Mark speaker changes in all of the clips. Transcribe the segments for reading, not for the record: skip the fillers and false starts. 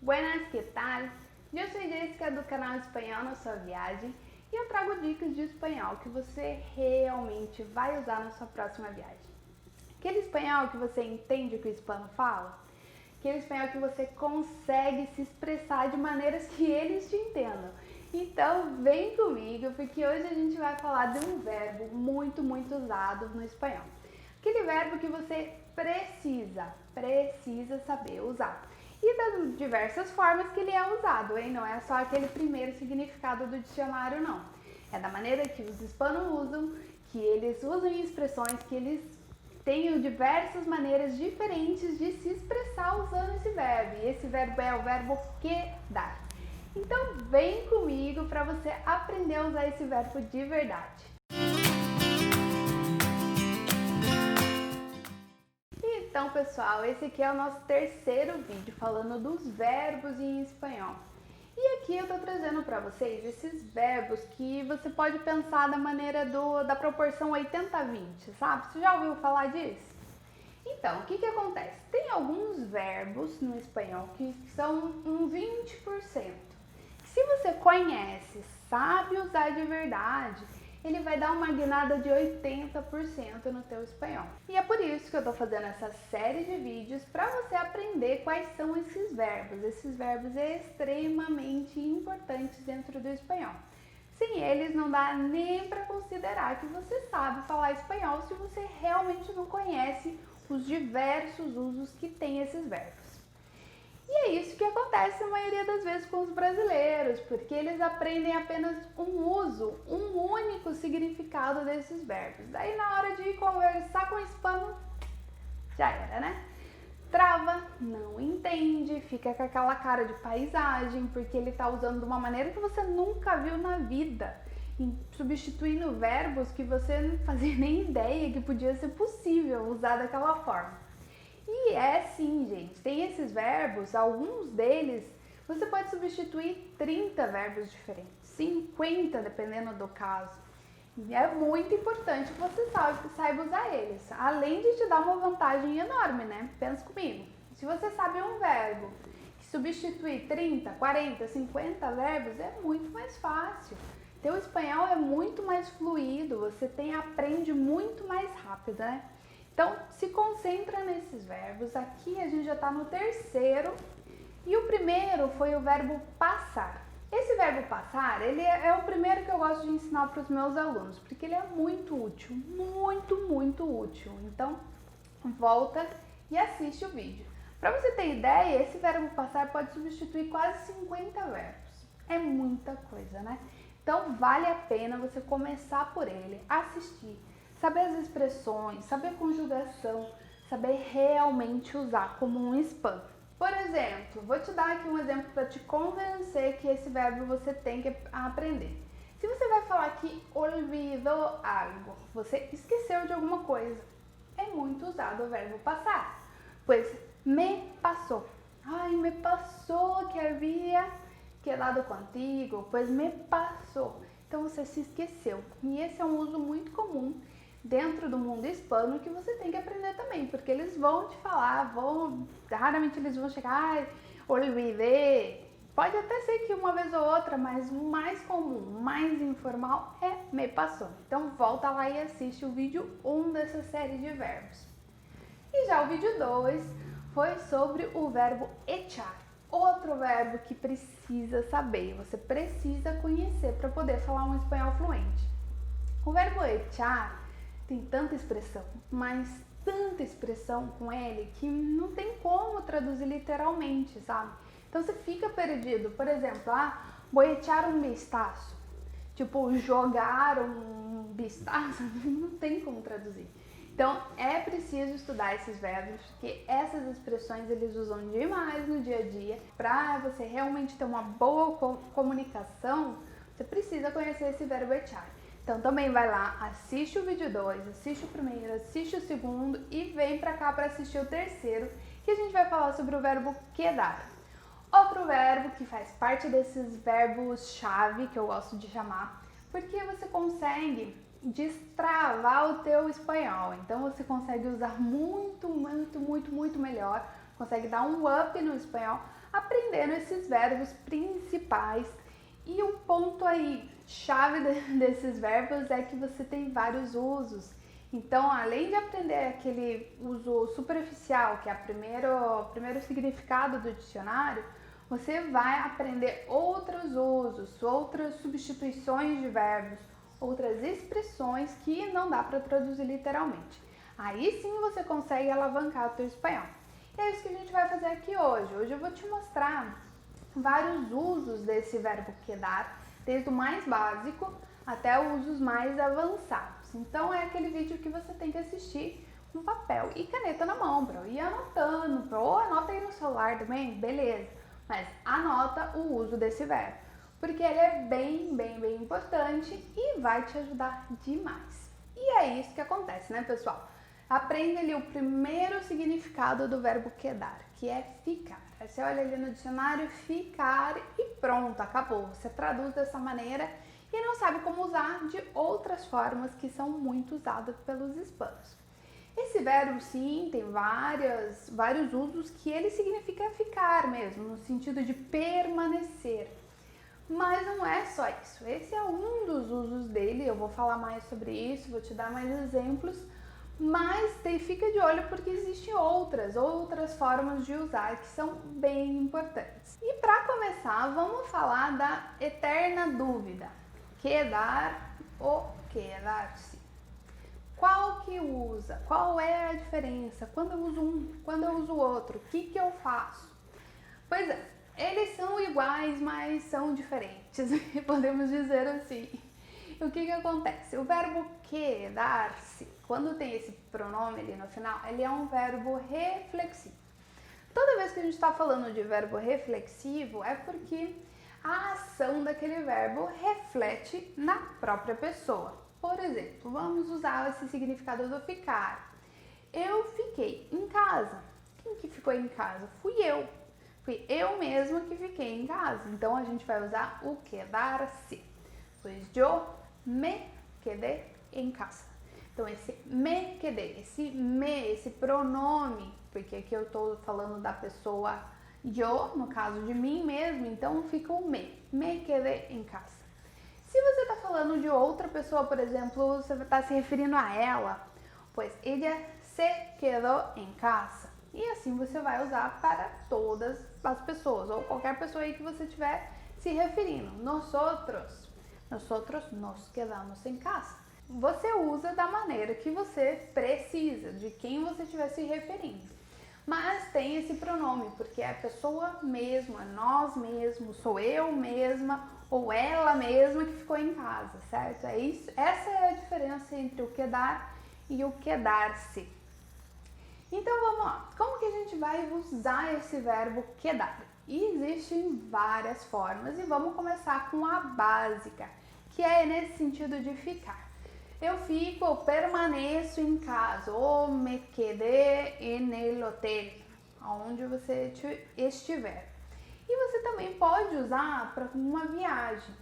Speaker 1: Buenas, que tal? Eu sou Jéssica do canal Espanhol na Sua Viagem e eu trago dicas de espanhol que você realmente vai usar na sua próxima viagem. Aquele espanhol que você entende o que o hispano fala, aquele espanhol que você consegue se expressar de maneiras que eles te entendam. Então vem comigo porque hoje a gente vai falar de um verbo muito usado no espanhol. Aquele verbo que você precisa saber usar. E das diversas formas que ele é usado, hein? Não é só aquele primeiro significado do dicionário, não. É da maneira que os hispanos usam, que eles usam expressões, que eles têm diversas maneiras diferentes de se expressar usando esse verbo. E esse verbo é o verbo quedar. Então vem comigo para você aprender a usar esse verbo de verdade. Então, pessoal, esse aqui é o nosso terceiro vídeo falando dos verbos em espanhol. E aqui eu tô trazendo para vocês esses verbos que você pode pensar da maneira da proporção 80-20, sabe? Você já ouviu falar disso? Então, o que acontece? Tem alguns verbos no espanhol que são um 20%. Se você conhece, sabe usar de verdade, ele vai dar uma guinada de 80% no teu espanhol. E é por isso que eu tô fazendo essa série de vídeos para você aprender quais são esses verbos extremamente importantes dentro do espanhol. Sem eles não dá nem para considerar que você sabe falar espanhol se você realmente não conhece os diversos usos que tem esses verbos. E é isso que acontece a maioria das vezes com os brasileiros, porque eles aprendem apenas um uso, um único significado desses verbos. Daí na hora de conversar com o hispano, já era, né? Trava, não entende, fica com aquela cara de paisagem, porque ele tá usando de uma maneira que você nunca viu na vida, substituindo verbos que você não fazia nem ideia que podia ser possível usar daquela forma. E é sim, gente, tem esses verbos, alguns deles você pode substituir 30 verbos diferentes, 50 dependendo do caso. E é muito importante que você saiba usar eles, além de te dar uma vantagem enorme, né? Pensa comigo, se você sabe um verbo que substitui 30, 40, 50 verbos, é muito mais fácil. Teu espanhol é muito mais fluido, você aprende muito mais rápido, né? Então, se concentra nesses verbos. Aqui a gente já está no terceiro e o primeiro foi o verbo passar. Esse verbo passar, ele é o primeiro que eu gosto de ensinar para os meus alunos, porque ele é muito útil, muito útil. Então, volta e assiste o vídeo. Para você ter ideia, esse verbo passar pode substituir quase 50 verbos. É muita coisa, né? Então, vale a pena você começar por ele, assistir. Saber as expressões, saber a conjugação, saber realmente usar como um hispano. Por exemplo, vou te dar aqui um exemplo para te convencer que esse verbo você tem que aprender. Se você vai falar que olvidou algo, você esqueceu de alguma coisa, é muito usado o verbo passar. Pois me passou. Ai, me passou que havia quedado contigo, pois me passou. Então você se esqueceu. E esse é um uso muito comum dentro do mundo hispano que você tem que aprender também, porque eles vão te falar, raramente eles vão chegar, olvidei. Pode até ser que uma vez ou outra, mas o mais comum, mais informal é me passou. Então volta lá e assiste o vídeo 1 dessa série de verbos. E já o vídeo 2 foi sobre o verbo echar. Outro verbo que precisa saber, você precisa conhecer para poder falar um espanhol fluente. O verbo echar tem tanta expressão, mas tanta expressão com ele que não tem como traduzir literalmente, sabe? Então você fica perdido. Por exemplo, vou echar um vistazo. Tipo, jogar um vistazo, não tem como traduzir. Então é preciso estudar esses verbos, porque essas expressões eles usam demais no dia a dia. Para você realmente ter uma boa comunicação, você precisa conhecer esse verbo echar. Então também vai lá, assiste o vídeo 2, assiste o primeiro, assiste o segundo e vem pra cá para assistir o terceiro, que a gente vai falar sobre o verbo quedar. Outro verbo que faz parte desses verbos-chave que eu gosto de chamar, porque você consegue destravar o teu espanhol. Então você consegue usar muito melhor, consegue dar um up no espanhol aprendendo esses verbos principais. E o ponto aí, chave desses verbos é que você tem vários usos. Então, além de aprender aquele uso superficial, que é o primeiro significado do dicionário, você vai aprender outros usos, outras substituições de verbos, outras expressões que não dá para traduzir literalmente. Aí sim você consegue alavancar o teu espanhol. E é isso que a gente vai fazer aqui hoje. Hoje eu vou te mostrar vários usos desse verbo quedar, desde o mais básico até os usos mais avançados. Então é aquele vídeo que você tem que assistir com papel e caneta na mão para ir anotando, ou anota aí no celular também, beleza. Mas anota o uso desse verbo, porque ele é bem importante e vai te ajudar demais. E é isso que acontece, né, pessoal? Aprende ali o primeiro significado do verbo quedar, que é ficar. Aí você olha ali no dicionário, ficar e pronto, acabou. Você traduz dessa maneira e não sabe como usar de outras formas que são muito usadas pelos hispanos. Esse verbo, sim, tem vários usos que ele significa ficar mesmo, no sentido de permanecer. Mas não é só isso. Esse é um dos usos dele, eu vou falar mais sobre isso, vou te dar mais exemplos, mas fica de olho porque existem outras formas de usar que são bem importantes. E para começar, vamos falar da eterna dúvida: quedar ou quedar-se. Qual que usa? Qual é a diferença? Quando eu uso um, quando eu uso o outro? O que eu faço? Pois é, eles são iguais, mas são diferentes, podemos dizer assim. O que acontece? O verbo quedar-se, quando tem esse pronome ali no final, ele é um verbo reflexivo. Toda vez que a gente está falando de verbo reflexivo, é porque a ação daquele verbo reflete na própria pessoa. Por exemplo, vamos usar esse significado do ficar. Eu fiquei em casa. Quem que ficou em casa? Fui eu. Fui eu mesma que fiquei em casa. Então, a gente vai usar o quedar-se. Pois eu me quedé em casa. Então, esse me quedé, esse pronome, porque aqui eu estou falando da pessoa eu, no caso de mim mesmo, então fica o me quedé em casa. Se você está falando de outra pessoa, por exemplo, você está se referindo a ela, pois ella se quedó em casa. E assim você vai usar para todas as pessoas, ou qualquer pessoa aí que você estiver se referindo. Nosotros nos quedamos em casa. Você usa da maneira que você precisa, de quem você estiver se referindo. Mas tem esse pronome, porque é a pessoa mesma, é nós mesmos, sou eu mesma ou ela mesma que ficou em casa, certo? É isso, essa é a diferença entre o quedar e o quedar-se. Então vamos lá, como que a gente vai usar esse verbo quedar? E existem várias formas e vamos começar com a básica, que é nesse sentido de ficar. Eu fico, eu permaneço em casa, ou me quedé en el hotel, onde você estiver. E você também pode usar para uma viagem.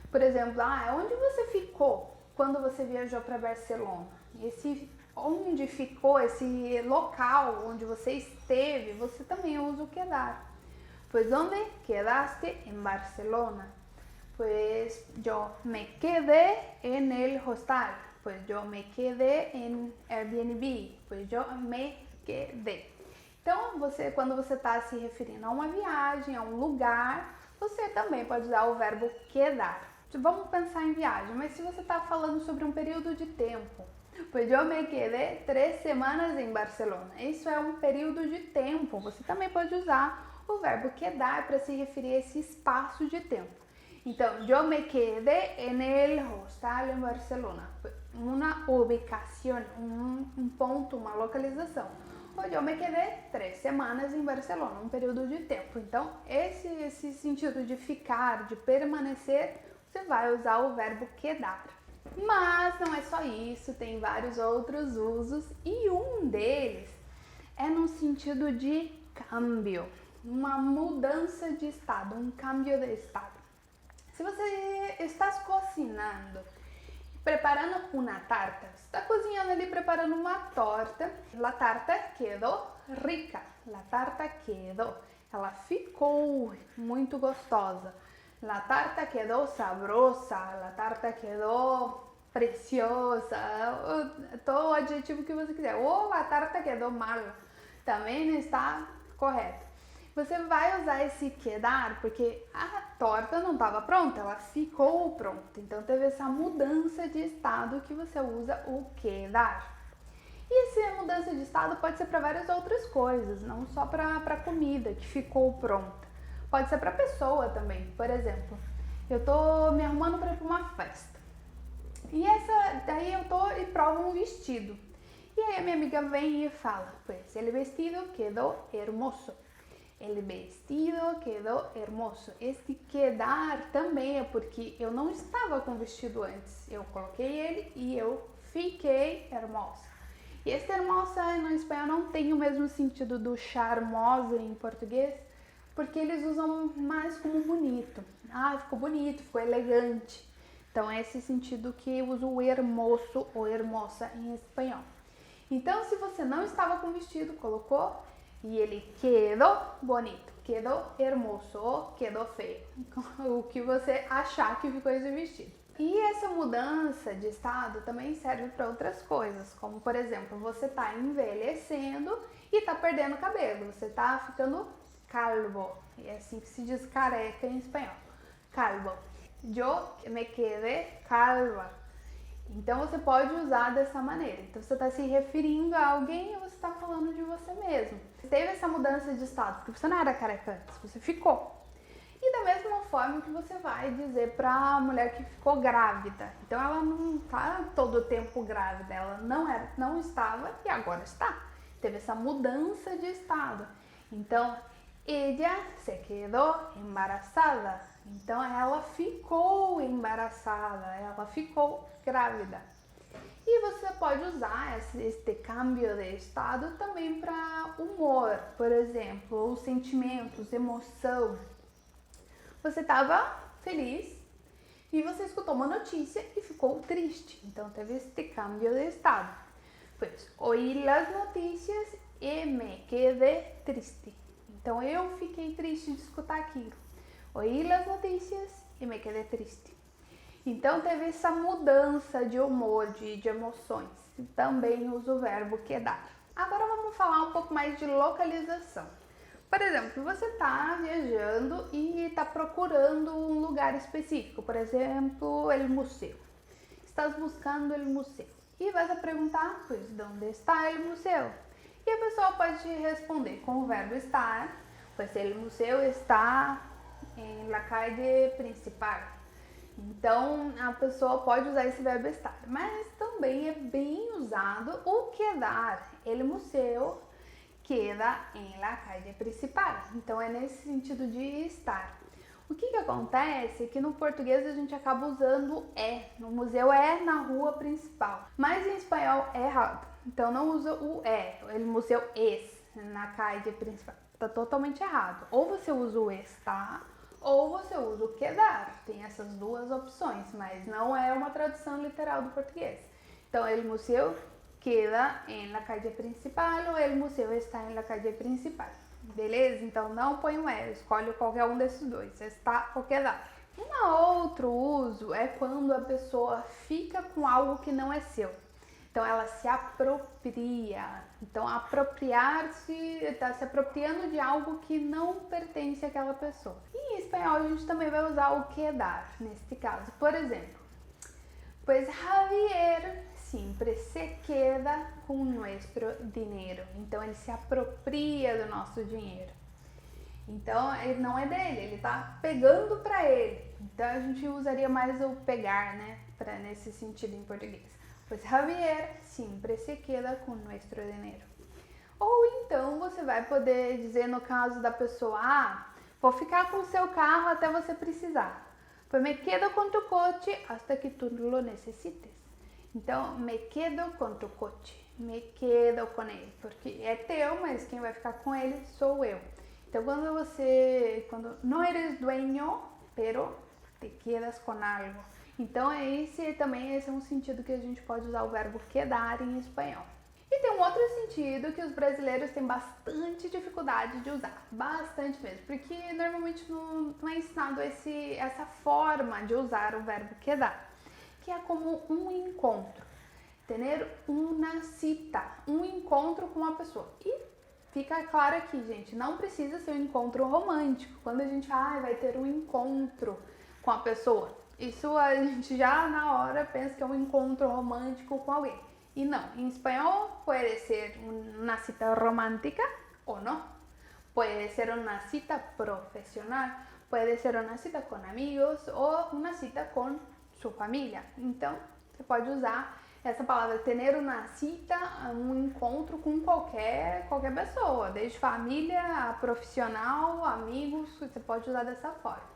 Speaker 1: Por exemplo, onde você ficou quando você viajou para Barcelona? Esse onde ficou, esse local onde você esteve, você também usa o quedar. Pues ¿dónde quedaste en Barcelona? Pues yo me quedé en el hostal. Pues yo me quedé en Airbnb. Pues yo me quedé. Então, quando você está se referindo a uma viagem, a um lugar, você também pode usar o verbo quedar. Vamos pensar em viagem, mas se você está falando sobre um período de tempo, pues yo me quedé 3 semanas em Barcelona. Isso é um período de tempo. Você também pode usar o verbo quedar para se referir a esse espaço de tempo. Então, yo me quedé en el hostal en Barcelona. Uma ubicação, um ponto, uma localização. Ou eu me quedé 3 semanas em Barcelona, um período de tempo. Então, esse sentido de ficar, de permanecer, você vai usar o verbo quedar. Mas não é só isso, tem vários outros usos e um deles é no sentido de câmbio, uma mudança de estado, um câmbio de estado. Se você está cozinhando, preparando uma tarta, está cozinhando ali preparando uma torta, la tarta quedó rica, la tarta quedó. ela ficou muito gostosa. La tarta quedó sabrosa, la tarta quedó preciosa, todo o adjetivo que você quiser. Ou a tarta quedó mal, também está correto. Você vai usar esse quedar porque a torta não estava pronta, ela ficou pronta. Então teve essa mudança de estado que você usa o quedar. E essa mudança de estado pode ser para várias outras coisas, não só para comida que ficou pronta. Pode ser para pessoa também. Por exemplo, eu tô me arrumando para ir para uma festa. Daí eu tô e provo um vestido. E aí a minha amiga vem e fala: "Pues el vestido quedó hermoso". El vestido quedó hermoso. Este quedar também é porque eu não estava com o vestido antes. Eu coloquei ele e eu fiquei hermosa. E esse hermosa no espanhol não tem o mesmo sentido do charmosa em português, porque eles usam mais como bonito. Ah, ficou bonito, ficou elegante. Então é esse sentido que usa o hermoso ou hermosa em espanhol. Então, se você não estava com o vestido, colocou e ele quedou bonito, quedou hermoso ou quedou feio. O que você achar que ficou esse vestido. E essa mudança de estado também serve para outras coisas, como por exemplo, você está envelhecendo e está perdendo cabelo, você está ficando calvo, é assim que se diz careca em espanhol, calvo. Yo me quedé calva. Então você pode usar dessa maneira. Então você está se referindo a alguém e você está falando de você mesmo. Você teve essa mudança de estado, porque você não era careca antes, você ficou. E da mesma forma que você vai dizer para a mulher que ficou grávida. Então ela não está todo o tempo grávida, ela não estava e agora está. Teve essa mudança de estado. Então, ella se quedó embarazada. Então ela ficou embaraçada, ela ficou grávida. E você pode usar este câmbio de estado também para humor, por exemplo, os sentimentos, emoção. Você estava feliz e você escutou uma notícia e ficou triste. Então teve este câmbio de estado. Pues, oí las noticias y me quedé triste. Então eu fiquei triste de escutar aquilo. Oí las noticias y me quedé triste. Então teve essa mudança de humor, de emoções. Também uso o verbo quedar. Agora vamos falar um pouco mais de localização. Por exemplo, você está viajando e está procurando um lugar específico, por exemplo, el museu. Estás buscando el museu e vas a perguntar, pues, ¿dónde está el museu? E a pessoa pode te responder com o verbo estar, pues el museu está en la calle principal. Então, a pessoa pode usar esse verbo estar, mas também é bem usado o quedar. El museu queda en la calle principal. Então, é nesse sentido de estar. O que acontece é que no português a gente acaba usando é. No museu é na rua principal. Mas em espanhol é errado. Então, não usa o é. El museu es na calle principal. Está totalmente errado. Ou você usa o está, ou você usa o quedar. Tem essas duas opções, mas não é uma tradução literal do português. Então, el museu queda en la calle principal ou el museu está en la calle principal. Beleza? Então não põe um é, escolhe qualquer um desses dois, está ou quedar. Um outro uso é quando a pessoa fica com algo que não é seu. Então ela se apropria. Então apropriar-se, está se apropriando de algo que não pertence àquela pessoa. E em espanhol a gente também vai usar o quedar, neste caso. Por exemplo, pues Javier sempre se queda com nosso dinheiro. Então ele se apropria do nosso dinheiro. Então ele não é dele, ele está pegando para ele. Então a gente usaria mais o pegar, né, para nesse sentido em português. Pues Javier sempre se queda com nosso dinheiro. Ou então você vai poder dizer no caso da pessoa, vou ficar com o seu carro até você precisar. Pues me quedo com tu coche hasta que tu lo necessites. Então, me quedo com tu coche, me quedo com ele, porque é teu, mas quem vai ficar com ele sou eu. Então, quando não eres dueño, pero te quedas com algo. Então, esse é um sentido que a gente pode usar o verbo quedar em espanhol. E tem um outro sentido que os brasileiros têm bastante dificuldade de usar, bastante mesmo, porque normalmente não é ensinado essa forma de usar o verbo quedar, que é como um encontro, ter uma cita, um encontro com uma pessoa. E fica claro aqui, gente, não precisa ser um encontro romântico. Quando a gente fala, vai ter um encontro com a pessoa, isso a gente já na hora pensa que é um encontro romântico com alguém. Y no, en español puede ser una cita romántica o no. Puede ser una cita profesional, puede ser una cita con amigos o una cita con su familia. Então, você pode usar essa palavra, ter uma cita, um encontro com qualquer pessoa, desde família a profissional, amigos, você pode usar dessa forma.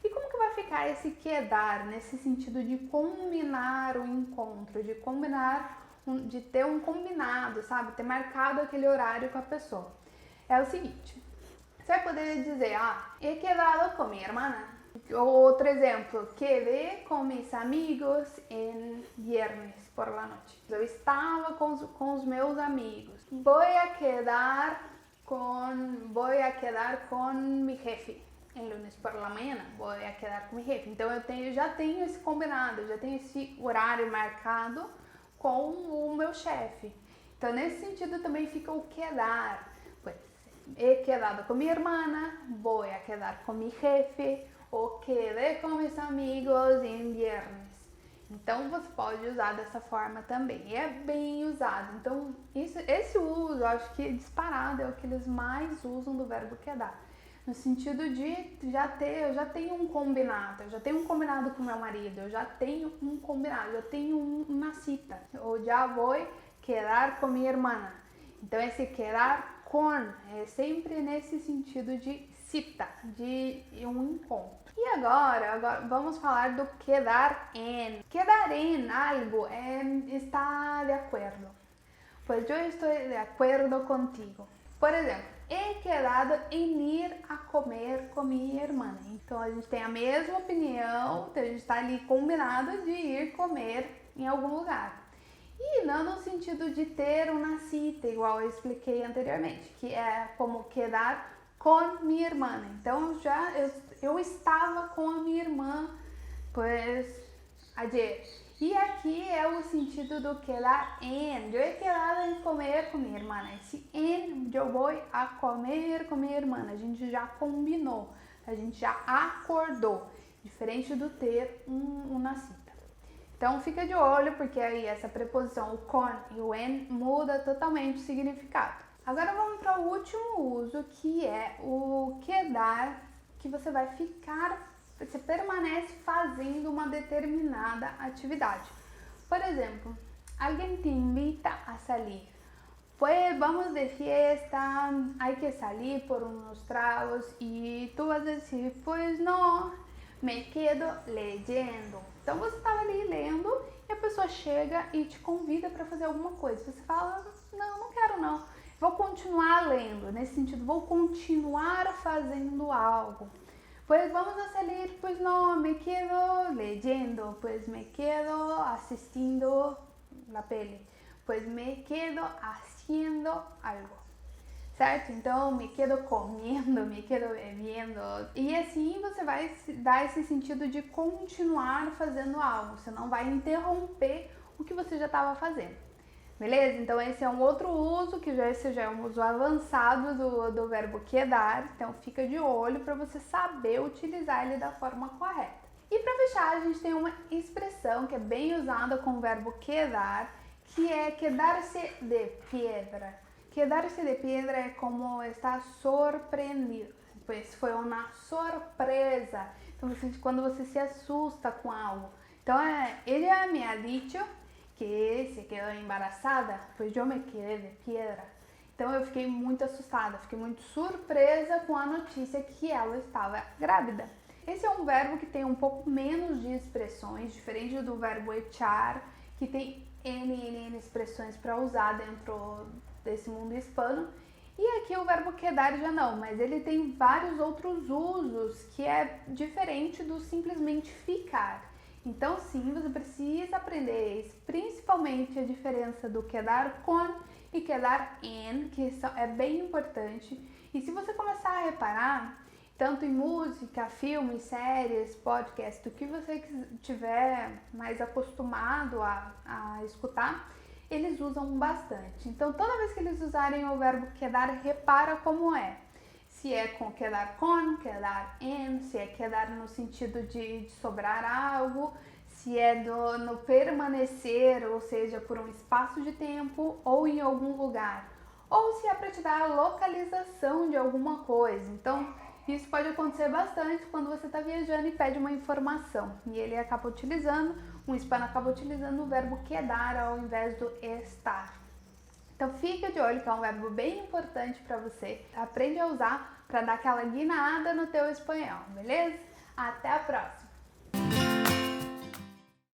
Speaker 1: E como que vai ficar esse quedar, nesse sentido de combinar o encontro, de combinar, de ter um combinado, sabe? Ter marcado aquele horário com a pessoa. É o seguinte, você vai poder dizer, he quedado com minha irmã. Outro exemplo, quedé com mis amigos en viernes por la noche. Eu estava com os meus amigos. Voy a quedar com mi jefe. Em lunes por la mañana, vou quedar com mi jefe. Então eu já tenho esse combinado, eu já tenho esse horário marcado com o meu chefe. Então nesse sentido também fica o quedar. Pues, he quedado com minha irmã, vou quedar com mi jefe, ou quedé com mis amigos em viernes. Então você pode usar dessa forma também. E é bem usado. Então esse uso, eu acho que disparado é o que eles mais usam do verbo quedar. No sentido de eu já tenho um combinado, eu já tenho um combinado com meu marido, eu já tenho um combinado, eu tenho uma cita, eu já vou quedar com minha irmã. Então esse quedar com é sempre nesse sentido de cita, de um encontro. E agora vamos falar do quedar em. Quedar em algo é estar de acordo. Pues eu estou de acordo contigo. Por exemplo, he quedado em ir a comer com minha irmã. Então a gente tem a mesma opinião, então a gente está ali combinado de ir comer em algum lugar. E não no sentido de ter uma cita, igual eu expliquei anteriormente, que é como quedar com minha irmã. Então eu estava com a minha irmã, pues, ayer. E aqui é o sentido do quedar em. Eu he quedado em comer com minha irmã. Esse em, eu vou a comer com minha irmã. A gente já combinou, a gente já acordou. Diferente do ter uma cita. Então fica de olho, porque aí essa preposição, o com e o en, muda totalmente o significado. Agora vamos para o último uso, que é o quedar, que você vai ficar, você permanece fazendo uma determinada atividade. Por exemplo, alguém te invita a salir. Pues vamos de fiesta, hay que salir por unos tragos y tú vas a decir, pues no, me quedo leyendo. Então você estava ali lendo e a pessoa chega e te convida para fazer alguma coisa. Você fala, não quero não. Vou continuar lendo, nesse sentido, vou continuar fazendo algo. Pues vamos a salir, pues no, me quedo leyendo, pues me quedo asistindo la peli, pues me quedo haciendo algo, certo? Então, me quedo comendo, me quedo bebendo. E assim você vai dar esse sentido de continuar fazendo algo, você não vai interromper o que você já estava fazendo. Beleza? Então esse é um outro uso, que esse já é um uso avançado do verbo quedar. Então fica de olho para você saber utilizar ele da forma correta. E para fechar, a gente tem uma expressão que é bem usada com o verbo quedar, que é quedar-se de piedra. Quedar-se de piedra é como estar surpreendido, pois foi uma surpresa. Então quando você se assusta com algo. Então ella me ha dicho que se quedou embaraçada, pois eu me quedé de piedra. Então eu fiquei muito assustada, fiquei muito surpresa com a notícia que ela estava grávida. Esse é um verbo que tem um pouco menos de expressões, diferente do verbo echar, que tem N expressões para usar dentro desse mundo hispano. E aqui o verbo quedar já não, mas ele tem vários outros usos que é diferente do simplesmente ficar. Então sim, você precisa aprender principalmente a diferença do quedar com e quedar en, é bem importante. E se você começar a reparar, tanto em música, filmes, séries, podcast, o que você tiver mais acostumado a escutar, eles usam bastante. Então, toda vez que eles usarem o verbo quedar, repara como é. Se é com quedar con, quedar en, se é quedar no sentido de sobrar algo, se é no permanecer, ou seja, por um espaço de tempo ou em algum lugar. Ou se é para te dar a localização de alguma coisa. Então, isso pode acontecer bastante quando você está viajando e pede uma informação. E ele acaba utilizando, um hispano acaba utilizando o verbo quedar ao invés do estar. Então fica de olho que é um verbo bem importante para você. Aprende a usar para dar aquela guinada no teu espanhol, beleza? Até a próxima!